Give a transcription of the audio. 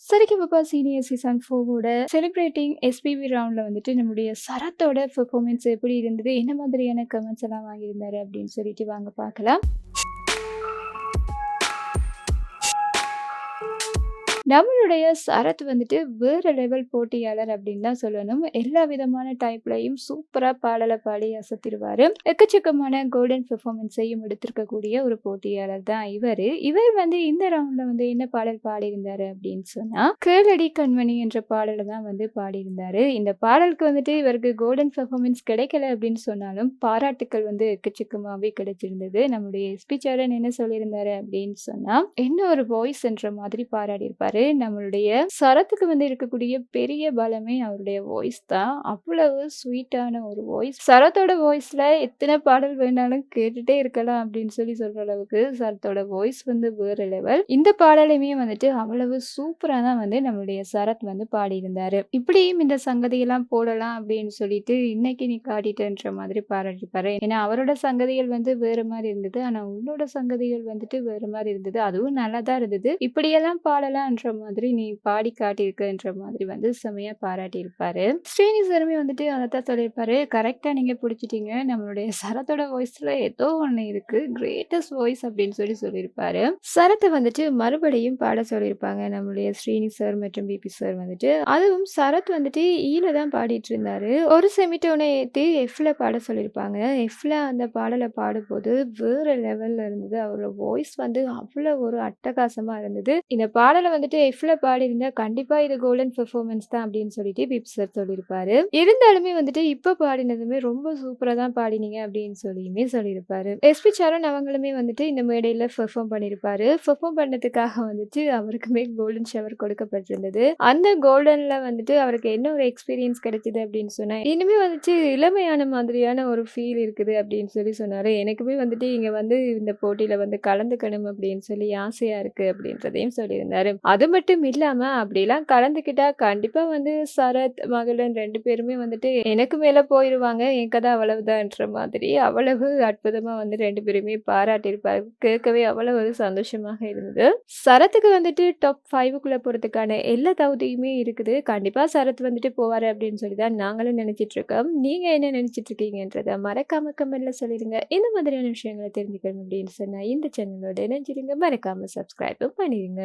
சரிகமப senior season 4 celebrating SPB ரவுண்ட்ல வந்துட்டு நம்முடைய சரத்தோட பெர்ஃபார்மன்ஸ் எப்படி இருந்தது? என்ன மாதிரியான கமெண்ட்ஸ் எல்லாம் வாங்கியிருந்தாரு அப்படின்னு சொல்லிட்டு வாங்க பார்க்கலாம். நம்மளுடைய சரத் வந்துட்டு வேற லெவல் போட்டியாளர் அப்படின்னு தான் சொல்லணும். எல்லா விதமான டைப்லயும் சூப்பரா பாடல பாடி அசத்திருவாரு. எக்கச்சக்கமான கோல்டன் பெர்ஃபார்மன்ஸையும் எடுத்திருக்கக்கூடிய ஒரு போட்டியாளர் தான் இவரு. இவர் வந்து இந்த ரவுண்ட்ல வந்து என்ன பாடல் பாடியிருந்தாரு அப்படின்னு சொன்னா, "கேளடி கண்மணி" என்ற பாடல தான் வந்து பாடியிருந்தாரு. இந்த பாடலுக்கு வந்துட்டு இவருக்கு கோல்டன் பெர்ஃபார்மன்ஸ் கிடைக்கல அப்படின்னு சொன்னாலும், பாராட்டுக்கள் வந்து எக்கச்சக்கமாவே கிடைச்சிருந்தது. நம்முடைய எஸ்பி சரண் என்ன சொல்லியிருந்தாரு அப்படின்னு சொன்னா, "என்ன ஒரு வாய்ஸ்" என்ற மாதிரி பாராட்டியிருப்பாரு. நம்மளுடைய சரத்துக்கு வந்து இருக்கக்கூடிய பெரிய பலமே அவருடைய வாய்ஸ் தான். அவ்வளவு ஸ்வீட்டான ஒரு வாய்ஸ். சரத்தோட வாய்ஸ்ல எத்தனை பாடல் வேணாலும் கேட்டுட்டே இருக்கலாம் அப்படின்னு சொல்ற அளவுக்கு சரத்தோட வாய்ஸ் வந்து வேற லெவல். இந்த பாடலையுமே வந்துட்டு அவ்வளவு சூப்பரா தான் வந்து நம்மளுடைய சரத் வந்து பாடியிருந்தாரு. இப்படியும் இந்த சங்கதியெல்லாம் போடலாம் அப்படின்னு சொல்லிட்டு இன்னைக்கு நீ காட்டிட்டன்ற மாதிரி பாராட்டிப்பாரு. ஏன்னா அவரோட சங்கதிகள் வந்து வேற மாதிரி இருந்தது. ஆனா உன்னோட சங்கதிகள் வந்துட்டு வேற மாதிரி இருந்தது. அதுவும் நல்லா தான் இருந்தது. இப்படியெல்லாம் பாடலான்ற மாதிரி நீ பாடி காட்டியிருக்கன்ற மாதிரி வந்து செமையா பாராட்டியிருப்பாரு. ஸ்ரீனி சாருமே வந்துட்டு அதத்தான் சொல்லியிருப்பாரு. கரெக்ட்டா நீங்க புடிச்சிட்டீங்க. நம்மளுடைய சரத்தோட வாய்ஸ்ல ஏதோ ஒண்ணு இருக்கு. கிரேட்டஸ்ட் வாய்ஸ் அப்படின்னு சொல்லியிருப்பாரு. சரத்த வந்துட்டு மறுபடியும் பாட சொல்லியிருப்பாங்க நம்மளுடைய ஸ்ரீனி சார் மற்றும் பிபி சார் வந்துட்டு. அதுவும் சரத் வந்துட்டு ஈல தான் பாடிட்டு இருந்தாரு. ஒரு செமிடோனை ஏத்தி எஃப்ல பாட சொல்லியிருப்பாங்க. எஃப்ல அந்த பாடல பாடும்போது வேற லெவல்ல இருந்தது. அவரோட வாய்ஸ் வந்து அவ்வளவு ஒரு அட்டகாசமா இருந்தது. இந்த பாடல வந்துட்டு எஃப்ல பாடியிருந்தா கண்டிப்பா இது கோல்டன் பெர்ஃபார்மன்ஸ் தான் அப்படின்னு சொல்லிட்டு பிப் சார் சொல்லியிருப்பாரு. இருந்தாலுமே வந்துட்டு இப்ப பாடினதுமே ரொம்ப சூப்பரா தான் பாடினீங்க அப்படின்னு சொல்லியிருப்பாரு. எஸ்பி சரண் அவங்களுமே வந்துட்டு இந்த மேடையில பெர்ஃபார்ம் பண்ணியிருப்பாரு. பெர்ஃபார்ம் பண்ணதுக்காக வந்துட்டு அவருக்குமே கோல்டன் ஷவர் கொடுக்கப்பட்டிருந்தது. அந்த கோல்டன்ல வந்துட்டு அவருக்கு என்ன ஒரு எக்ஸ்பீரியன்ஸ் கிடைச்சது அப்படின்னு சொன்னா, இனிமே வந்துட்டு இளமையான மாதிரியான ஒரு ஃபீல் இருக்குது அப்படின்னு சொன்னாரு. எனக்குமே வந்துட்டு இங்க வந்து இந்த போட்டியில வந்து கலந்துக்கணும் அப்படின்னு சொல்லி ஆசையா இருக்கு அப்படின்றதையும் சொல்லியிருந்தாரு. அது மட்டும் இல்லாம அப்படிலாம் கலந்துக்கிட்டா கண்டிப்பா வந்து சரத், மகளன் 2 பேருமே வந்துட்டு எனக்கு மேல போயிருவாங்க. என் கதை அவ்வளவுதான்ற மாதிரி அவ்வளவு அற்புதமா வந்து 2 பேருமே பாராட்டியிருப்பாரு. கேட்கவே அவ்வளவு ஒரு சந்தோஷமாக இருந்தது. சரத்துக்கு வந்துட்டு டாப் 5க்குள்ள போறதுக்கான எல்லா தகுதியுமே இருக்குது. கண்டிப்பா சரத் வந்துட்டு போவாரு அப்படின்னு சொல்லி தான் நாங்களும் நினைச்சிட்டு இருக்கோம். நீங்க என்ன நினைச்சிட்டு இருக்கீங்கன்றத மறக்காம கமெண்ட்ல சொல்லிடுங்க. இந்த மாதிரியான விஷயங்கள தெரிஞ்சுக்கணும் அப்படின்னு சொன்னா இந்த சேனலோட இணைஞ்சிருங்க. மறக்காம சப்ஸ்கிரைபும் பண்ணிடுங்க.